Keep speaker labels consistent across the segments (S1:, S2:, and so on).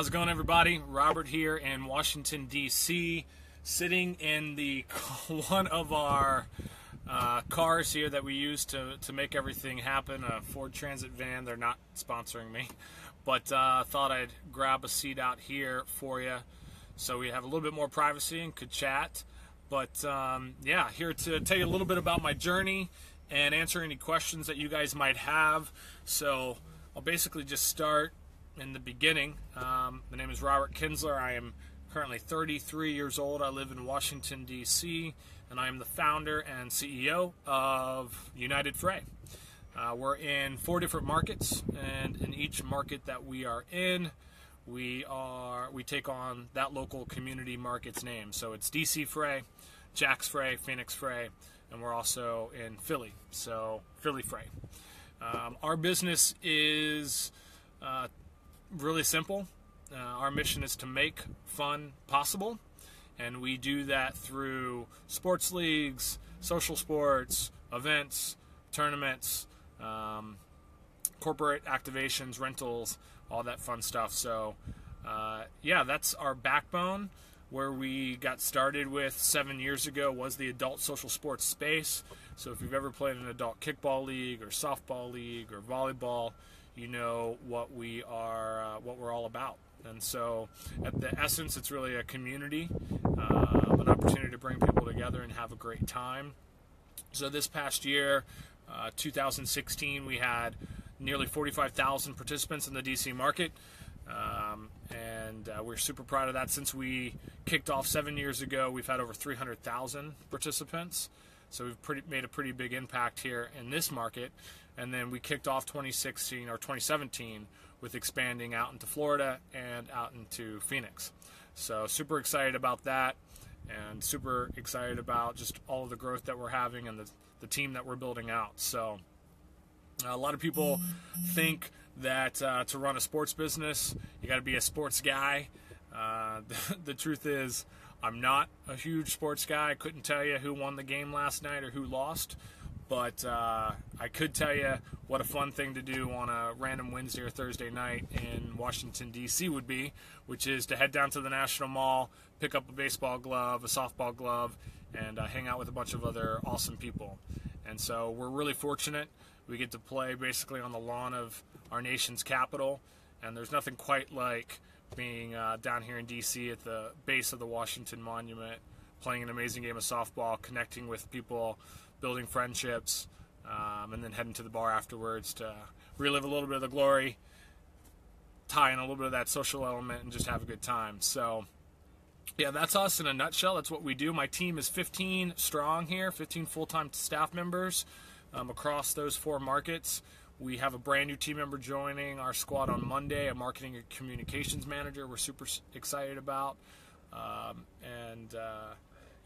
S1: How's it going, everybody? Robert here in Washington, D.C., sitting in the one of our cars here that we use to make everything happen, a Ford Transit van. They're not sponsoring me, but thought I'd grab a seat out here for you so we have a little bit more privacy and could chat. But yeah, here to tell you a little bit about my journey and answer any questions that you guys might have. So I'll basically just start in the beginning. My name is Robert Kinsler. I am currently 33 years old. I live in Washington, D.C., and I am the founder and CEO of United Fray. We're in 4 different markets, and in each market that we are in, we take on that local community market's name. So it's DC Fray, Jack's Fray, Phoenix Fray, and we're also in Philly, so Philly Fray. Our business is really simple. Our mission is to make fun possible, and we do that through sports leagues, social sports, events, tournaments, corporate activations, rentals, all that fun stuff. So yeah, that's our backbone. Where we got started with 7 years ago was the adult social sports space. So if you've ever played an adult kickball league or softball league or volleyball, you know what we're all about. And so at the essence, it's really a community, an opportunity to bring people together and have a great time. So this past year, 2016, we had nearly 45,000 participants in the DC market. And we're super proud of that. Since we kicked off 7 years ago, we've had over 300,000 participants. So we've made a pretty big impact here in this market. And then we kicked off 2017 with expanding out into Florida and out into Phoenix. So super excited about that, and super excited about just all of the growth that we're having and the team that we're building out. So a lot of people think that to run a sports business, you got to be a sports guy. The truth is, I'm not a huge sports guy. I couldn't tell you who won the game last night or who lost, but I could tell you what a fun thing to do on a random Wednesday or Thursday night in Washington, D.C. would be, which is to head down to the National Mall, pick up a baseball glove, a softball glove, and hang out with a bunch of other awesome people. And so we're really fortunate. We get to play basically on the lawn of our nation's capital, and there's nothing quite like being down here in D.C. at the base of the Washington Monument, playing an amazing game of softball, connecting with people, building friendships, and then heading to the bar afterwards to relive a little bit of the glory, tie in a little bit of that social element, and just have a good time. So yeah, that's us in a nutshell. That's what we do. My team is 15 strong here, 15 full-time staff members across those 4 markets. We have a brand new team member joining our squad on Monday, a marketing and communications manager we're super excited about.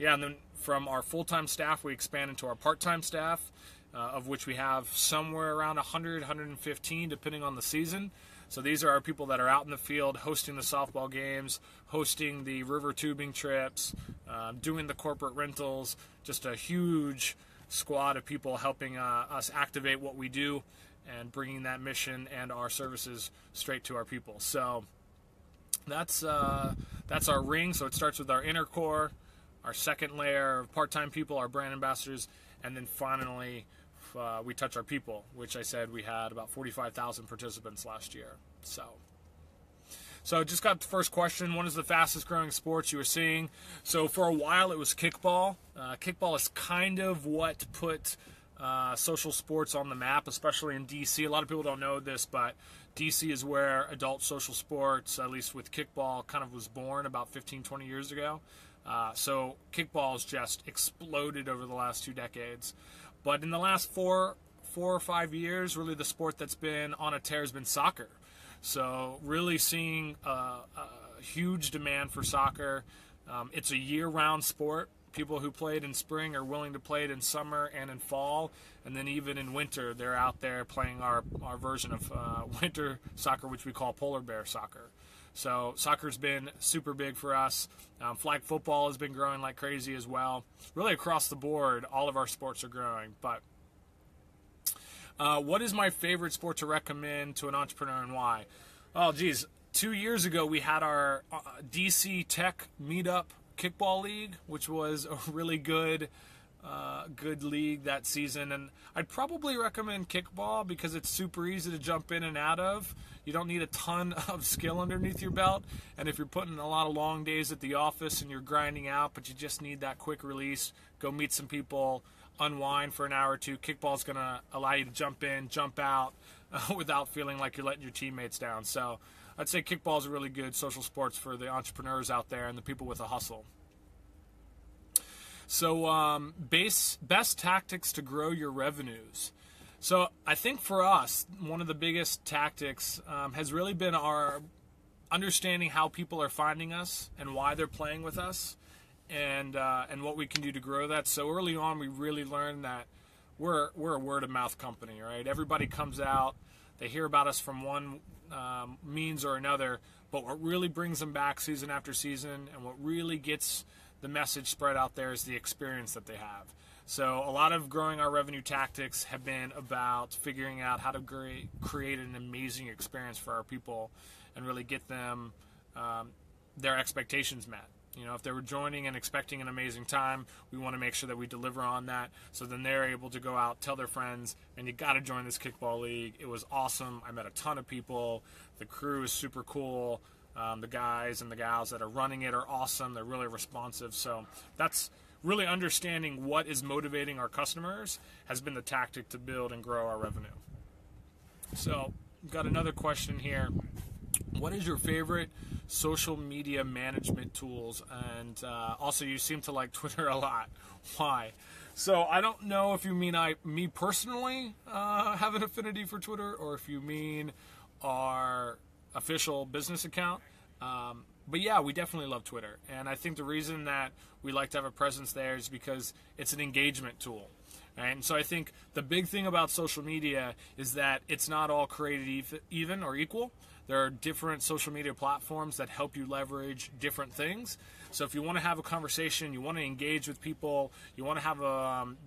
S1: Yeah, and then from our full-time staff, we expand into our part-time staff, of which we have somewhere around 100, 115, depending on the season. So these are our people that are out in the field, hosting the softball games, hosting the river tubing trips, doing the corporate rentals, just a huge squad of people helping us activate what we do and bringing that mission and our services straight to our people. So that's our ring. So it starts with our inner core, our second layer of part-time people, our brand ambassadors, and then finally we touch our people, which I said we had about 45,000 participants last year. So just got the first question. What is the fastest growing sports you are seeing? So for a while it was kickball. Kickball is kind of what put social sports on the map, especially in DC. A lot of people don't know this, but DC is where adult social sports, at least with kickball, kind of was born about 15, 20 years ago. So kickball has just exploded over the last 2 decades. But in the last 4 or 5 years, really the sport that's been on a tear has been soccer. So really seeing a huge demand for soccer. It's a year-round sport. People who play it in spring are willing to play it in summer and in fall, and then even in winter they're out there playing our version of winter soccer, which we call polar bear soccer. So soccer's been super big for us. Flag football has been growing like crazy as well. Really across the board, all of our sports are growing. But what is my favorite sport to recommend to an entrepreneur and why? Oh, geez. 2 years ago, we had our DC Tech Meetup Kickball League, which was a really good league that season. And I'd probably recommend kickball because it's super easy to jump in and out of. You don't need a ton of skill underneath your belt. And if you're putting a lot of long days at the office and you're grinding out, but you just need that quick release, go meet some people, unwind for an hour or two. Kickball's going to allow you to jump in, jump out without feeling like you're letting your teammates down. So I'd say kickball is a really good social sports for the entrepreneurs out there and the people with a hustle. So best tactics to grow your revenues. So I think for us, one of the biggest tactics has really been our understanding how people are finding us and why they're playing with us, and what we can do to grow that. So early on, we really learned that we're a word-of-mouth company, right? Everybody comes out, they hear about us from one means or another, but what really brings them back season after season and what really gets the message spread out there is the experience that they have. So a lot of growing our revenue tactics have been about figuring out how to create an amazing experience for our people and really get them their expectations met. You know, if they were joining and expecting an amazing time, we want to make sure that we deliver on that. So then they're able to go out, tell their friends, and you got to join this kickball league. It was awesome. I met a ton of people. The crew is super cool. The guys and the gals that are running it are awesome. They're really responsive. So that's really understanding what is motivating our customers has been the tactic to build and grow our revenue. So we've got another question here. What is your favorite social media management tools? And also, you seem to like Twitter a lot. Why? So I don't know if you mean me personally have an affinity for Twitter, or if you mean our official business account. But yeah, we definitely love Twitter. And I think the reason that we like to have a presence there is because it's an engagement tool. Right? And so I think the big thing about social media is that it's not all created even or equal. There are different social media platforms that help you leverage different things. So if you want to have a conversation, you want to engage with people, you want to have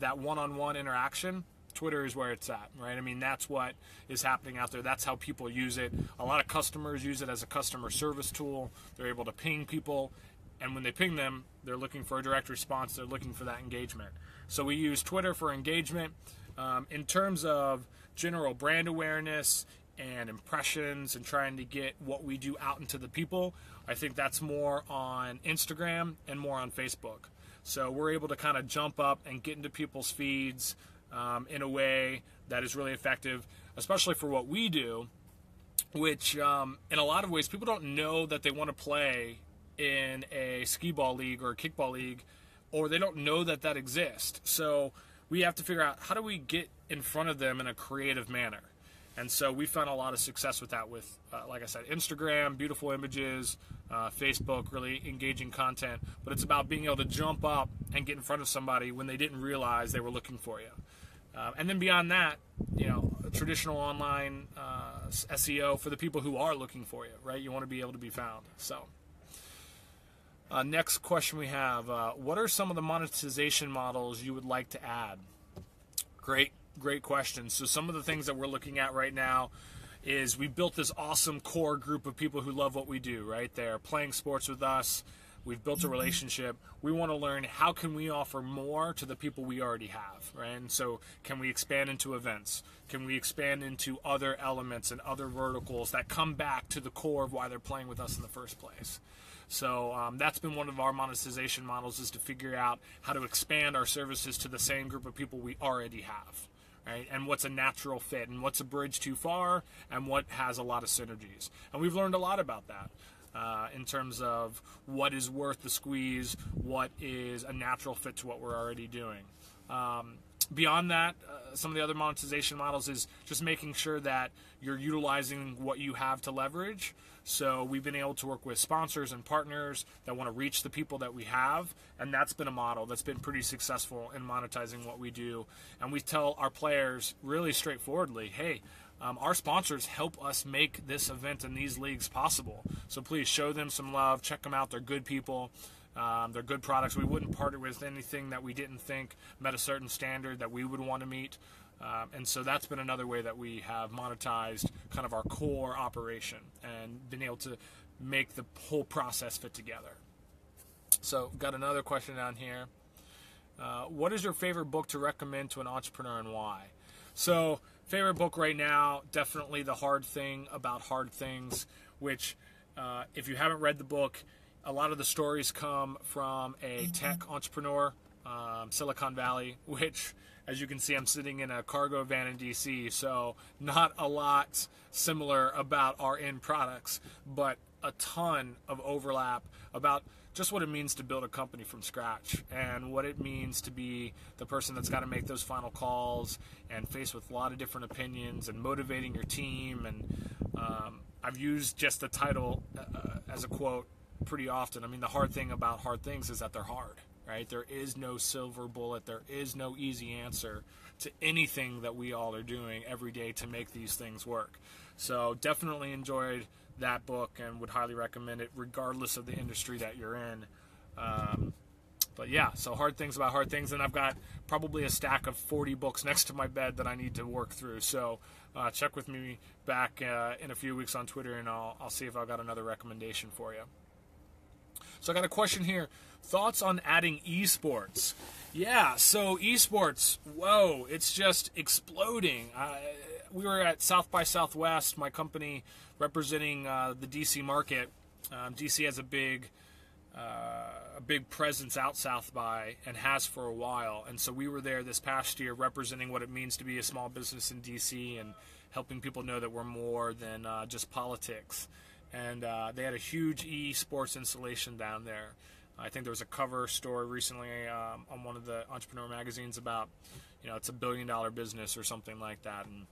S1: that one-on-one interaction, Twitter is where it's at, right? I mean, that's what is happening out there. That's how people use it. A lot of customers use it as a customer service tool. They're able to ping people, and when they ping them, they're looking for a direct response. They're looking for that engagement. So we use Twitter for engagement. In terms of general brand awareness and impressions and trying to get what we do out into the people, I think that's more on Instagram and more on Facebook. So we're able to kind of jump up and get into people's feeds in a way that is really effective, especially for what we do, which in a lot of ways people don't know that they want to play in a skee-ball league or a kickball league, or they don't know that that exists. So we have to figure out how do we get in front of them in a creative manner. And so we found a lot of success with that with, like I said, Instagram, beautiful images, Facebook, really engaging content. But it's about being able to jump up and get in front of somebody when they didn't realize they were looking for you. And then beyond that, you know, traditional online SEO for the people who are looking for you, right? You want to be able to be found. So next question we have, what are some of the monetization models you would like to add? Great question. So some of the things that we're looking at right now is we built this awesome core group of people who love what we do, right? They're playing sports with us. We've built a relationship. We want to learn how can we offer more to the people we already have, right? And so can we expand into events? Can we expand into other elements and other verticals that come back to the core of why they're playing with us in the first place? So that's been one of our monetization models, is to figure out how to expand our services to the same group of people we already have, right? And what's a natural fit, and what's a bridge too far, and what has a lot of synergies. And we've learned a lot about that. In terms of what is worth the squeeze, what is a natural fit to what we're already doing. Beyond that, some of the other monetization models is just making sure that you're utilizing what you have to leverage. So we've been able to work with sponsors and partners that want to reach the people that we have, and that's been a model that's been pretty successful in monetizing what we do. And we tell our players really straightforwardly, hey, our sponsors help us make this event and these leagues possible. So please show them some love. Check them out. They're good people. They're good products. We wouldn't partner with anything that we didn't think met a certain standard that we would want to meet. And so that's been another way that we have monetized kind of our core operation and been able to make the whole process fit together. So got another question down here. What is your favorite book to recommend to an entrepreneur and why? So favorite book right now, definitely The Hard Thing About Hard Things, which if you haven't read the book, a lot of the stories come from a tech entrepreneur, Silicon Valley, which, as you can see, I'm sitting in a cargo van in DC, so not a lot similar about our end products, but a ton of overlap about just what it means to build a company from scratch and what it means to be the person that's got to make those final calls and faced with a lot of different opinions and motivating your team. And I've used just the title as a quote pretty often. I mean, the hard thing about hard things is that they're hard, right? There is no silver bullet. There is no easy answer to anything that we all are doing every day to make these things work. So definitely enjoyed that book and would highly recommend it regardless of the industry that you're in. But yeah, so Hard Things About Hard Things, and I've got probably a stack of 40 books next to my bed that I need to work through. So check with me back in a few weeks on Twitter, and I'll see if I've got another recommendation for you. So I got a question here. Thoughts on adding esports? Yeah, so esports, whoa, it's just exploding. We were at South by Southwest, my company representing the DC market. DC has a big presence out South by and has for a while. And so we were there this past year representing what it means to be a small business in DC and helping people know that we're more than just politics. And they had a huge esports installation down there. I think there was a cover story recently on one of the entrepreneur magazines about, it's $1 billion business or something like that. And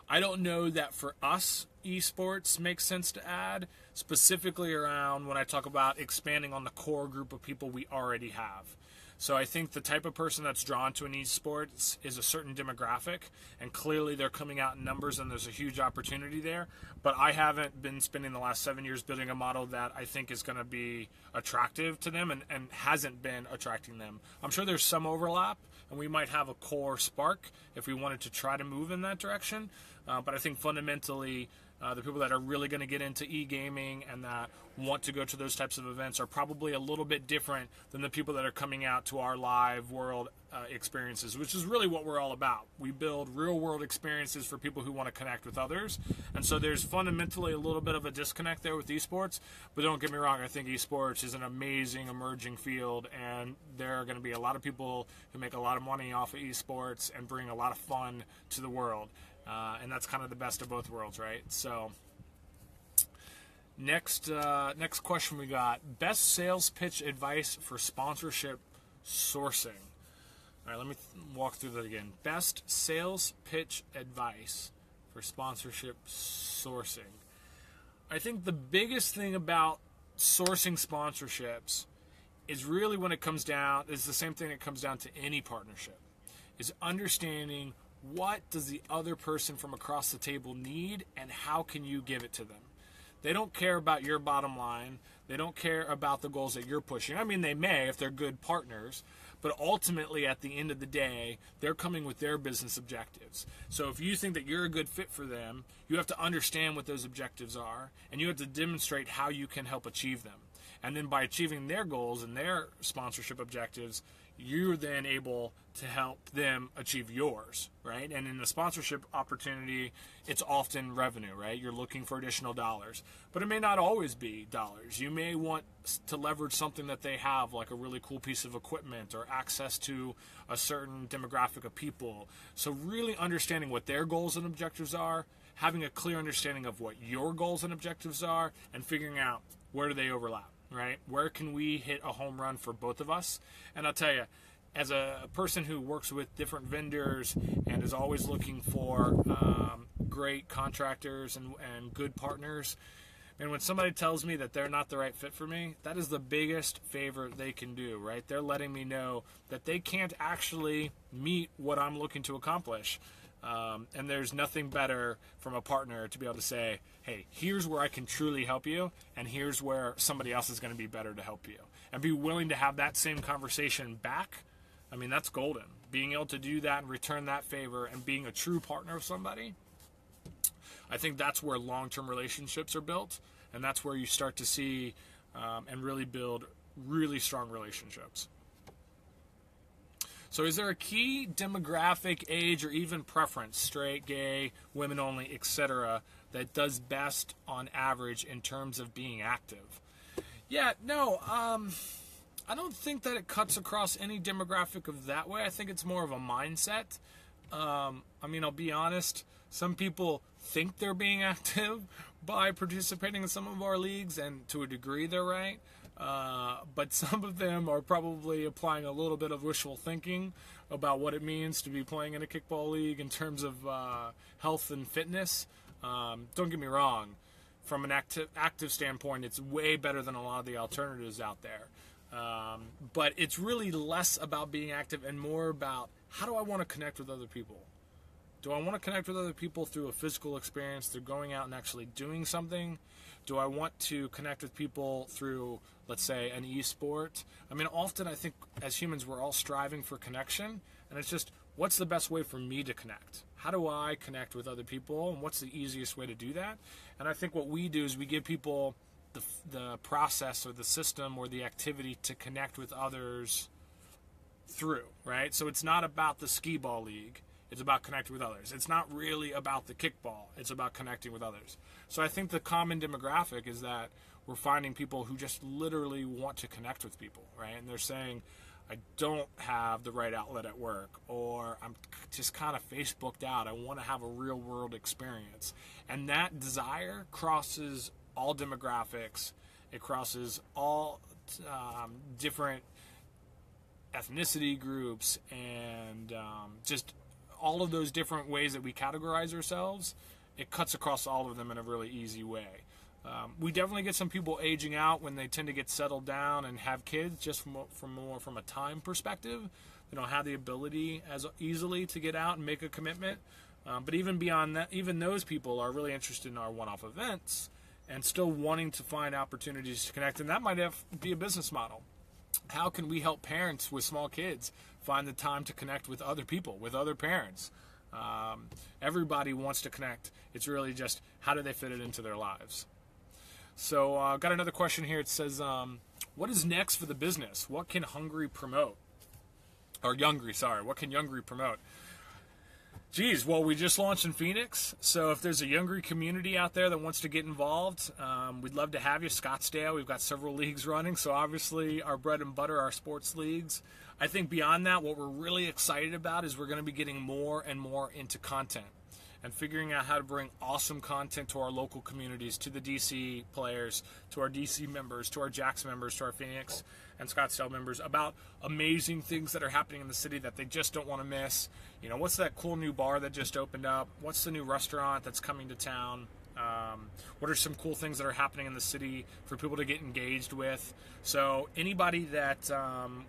S1: I don't know that for us esports makes sense to add, specifically around when I talk about expanding on the core group of people we already have. So I think the type of person that's drawn to an esports is a certain demographic, and clearly they're coming out in numbers and there's a huge opportunity there. But I haven't been spending the last 7 years building a model that I think is going to be attractive to them and hasn't been attracting them. I'm sure there's some overlap, and we might have a core spark if we wanted to try to move in that direction. But I think fundamentally, the people that are really going to get into e-gaming and that want to go to those types of events are probably a little bit different than the people that are coming out to our live world experiences, which is really what we're all about. We build real world experiences for people who want to connect with others. And so there's fundamentally a little bit of a disconnect there with esports. But don't get me wrong, I think esports is an amazing emerging field, and there are going to be a lot of people who make a lot of money off of esports and bring a lot of fun to the world. And that's kind of the best of both worlds, right? So next question we got, best sales pitch advice for sponsorship sourcing. All right, let me walk through that again. Best sales pitch advice for sponsorship sourcing. I think the biggest thing about sourcing sponsorships is really when it comes down, is the same thing that comes down to any partnership, is understanding what does the other person from across the table need and how can you give it to them. They don't care about your bottom line. They don't care about the goals that you're pushing. I mean, they may if they're good partners, but ultimately at the end of the day, they're coming with their business objectives. So if you think that you're a good fit for them, you have to understand what those objectives are, and you have to demonstrate how you can help achieve them. And then by achieving their goals and their sponsorship objectives, you're then able to help them achieve yours, right? And in the sponsorship opportunity, it's often revenue, right? You're looking for additional dollars, but it may not always be dollars. You may want to leverage something that they have, like a really cool piece of equipment or access to a certain demographic of people. So really understanding what their goals and objectives are, having a clear understanding of what your goals and objectives are, and figuring out where do they overlap. Right? Where can we hit a home run for both of us? And I'll tell you, as a person who works with different vendors and is always looking for great contractors and good partners, and when somebody tells me that they're not the right fit for me, that is the biggest favor they can do, right? They're letting me know that they can't actually meet what I'm looking to accomplish. And there's nothing better from a partner to be able to say, hey, here's where I can truly help you, and here's where somebody else is going to be better to help you. And be willing to have that same conversation back I mean, that's golden. Being able to do that and return that favor and being a true partner of somebody, I think that's where long-term relationships are built, and that's where you start to see and really build really strong relationships. So is there a key demographic, age, or even preference, straight, gay, women only, etc., that does best on average in terms of being active? Yeah, no, I don't think that it cuts across any demographic of that way. I think it's more of a mindset. I mean, I'll be honest, some people think they're being active by participating in some of our leagues, and to a degree they're right. But some of them are probably applying a little bit of wishful thinking about what it means to be playing in a kickball league in terms of health and fitness. Don't get me wrong, from an active standpoint, it's way better than a lot of the alternatives out there. But it's really less about being active and more about, how do I want to connect with other people? Do I want to connect with other people through a physical experience, through going out and actually doing something? Do I want to connect with people through, let's say, an esport? I mean, often I think as humans we're all striving for connection, and it's just, what's the best way for me to connect? How do I connect with other people, and what's the easiest way to do that? And I think what we do is we give people the process or the system or the activity to connect with others through, right? So it's not about the skee ball league. It's about connecting with others. It's not really about the kickball. It's about connecting with others. So I think the common demographic is that we're finding people who just literally want to connect with people, right? And they're saying, I don't have the right outlet at work, or I'm just kind of Facebooked out. I want to have a real world experience. And that desire crosses all demographics. It crosses all different ethnicity groups and just all of those different ways that we categorize ourselves. It cuts across all of them in a really easy way. We definitely get some people aging out when they tend to get settled down and have kids, just from a time perspective. They don't have the ability as easily to get out and make a commitment. But even beyond that, even those people are really interested in our one-off events and still wanting to find opportunities to connect. And that might be a business model. How can we help parents with small kids find the time to connect with other people, with other parents? Everybody wants to connect. It's really just, how do they fit it into their lives? So got another question here. It says, what is next for the business? What can Hungry promote? Or Youngry, sorry. What can Youngry promote? Geez, well, we just launched in Phoenix, so if there's a Youngry community out there that wants to get involved, we'd love to have you. Scottsdale, we've got several leagues running, so obviously our bread and butter are sports leagues. I think beyond that, what we're really excited about is we're going to be getting more and more into content and figuring out how to bring awesome content to our local communities, to the DC players, to our DC members, to our Jax members, to our Phoenix and Scottsdale members, about amazing things that are happening in the city that they just don't want to miss. You know, what's that cool new bar that just opened up? What's the new restaurant that's coming to town? What are some cool things that are happening in the city for people to get engaged with? So anybody that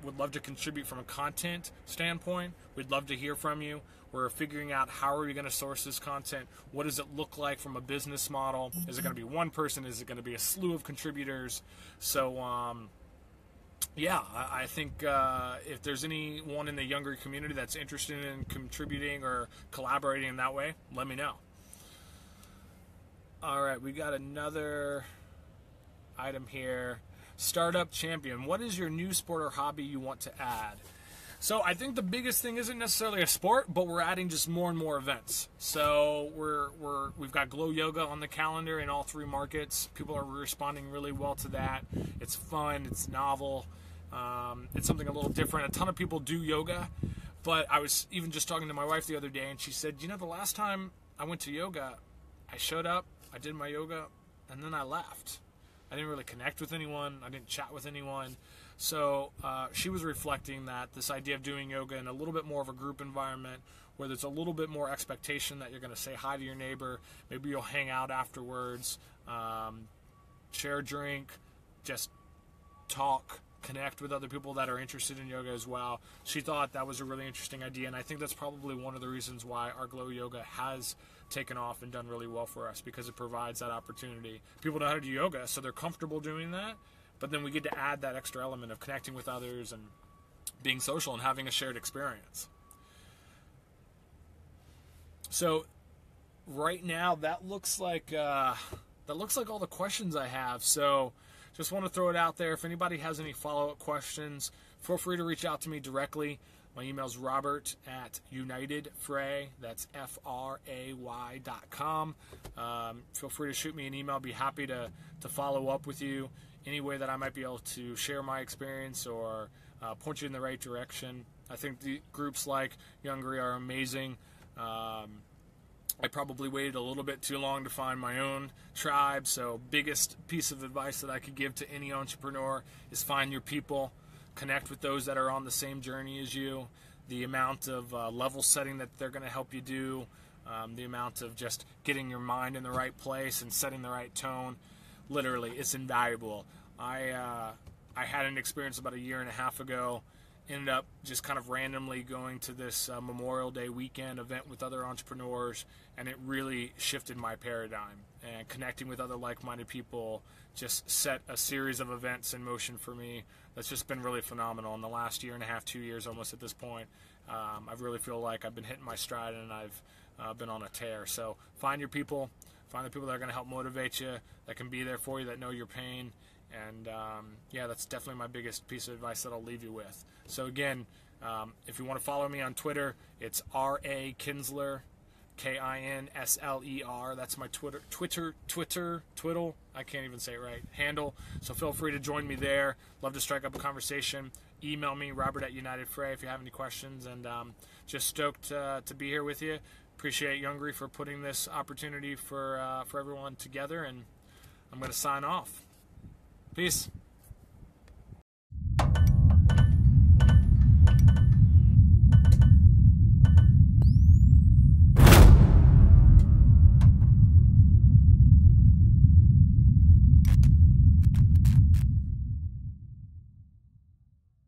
S1: would love to contribute from a content standpoint, we'd love to hear from you. We're figuring out, how are we going to source this content? What does it look like from a business model? Is it going to be one person? Is it going to be a slew of contributors? So yeah, I think if there's anyone in the Younger community that's interested in contributing or collaborating in that way, let me know. All right, we got another item here. Startup champion. What is your new sport or hobby you want to add? So I think the biggest thing isn't necessarily a sport, but we're adding just more and more events. So we've got Glow Yoga on the calendar in all 3 markets. People are responding really well to that. It's fun. It's novel. It's something a little different. A ton of people do yoga, but I was even just talking to my wife the other day, and she said, you know, the last time I went to yoga, I showed up, I did my yoga, and then I left. I didn't really connect with anyone. I didn't chat with anyone. So she was reflecting that this idea of doing yoga in a little bit more of a group environment, where there's a little bit more expectation that you're going to say hi to your neighbor. Maybe you'll hang out afterwards, share a drink, just talk, connect with other people that are interested in yoga as well. She thought that was a really interesting idea, and I think that's probably one of the reasons why our Glow Yoga has taken off and done really well for us, because it provides that opportunity. People know how to do yoga, so they're comfortable doing that, but then we get to add that extra element of connecting with others and being social and having a shared experience. So right now that looks like all the questions I have. So just want to throw it out there. If anybody has any follow-up questions, feel free to reach out to me directly. My email is robert@unitedfray, that's FRAY.com. Feel free to shoot me an email. I'll be happy to follow up with you any way that I might be able to share my experience or point you in the right direction. I think the groups like Youngry are amazing. I probably waited a little bit too long to find my own tribe, so biggest piece of advice that I could give to any entrepreneur is find your people, connect with those that are on the same journey as you. The amount of level setting that they're going to help you do, the amount of just getting your mind in the right place and setting the right tone, literally, it's invaluable. I had an experience about a year and a half ago. Ended up just kind of randomly going to this Memorial Day weekend event with other entrepreneurs, and it really shifted my paradigm. And connecting with other like-minded people just set a series of events in motion for me that's just been really phenomenal in the last year and a half, 2 years almost at this point. I really feel like I've been hitting my stride and I've been on a tear. So find your people, find the people that are going to help motivate you, that can be there for you, that know your pain. And yeah, that's definitely my biggest piece of advice that I'll leave you with. So again, if you want to follow me on Twitter, it's R.A. Kinsler, Kinsler. That's my Twitter, I can't even say it right, handle. So feel free to join me there. Love to strike up a conversation. Email me, Robert@UnitedFray, if you have any questions. And just stoked to be here with you. Appreciate Youngry for putting this opportunity for everyone together. And I'm going to sign off. Peace.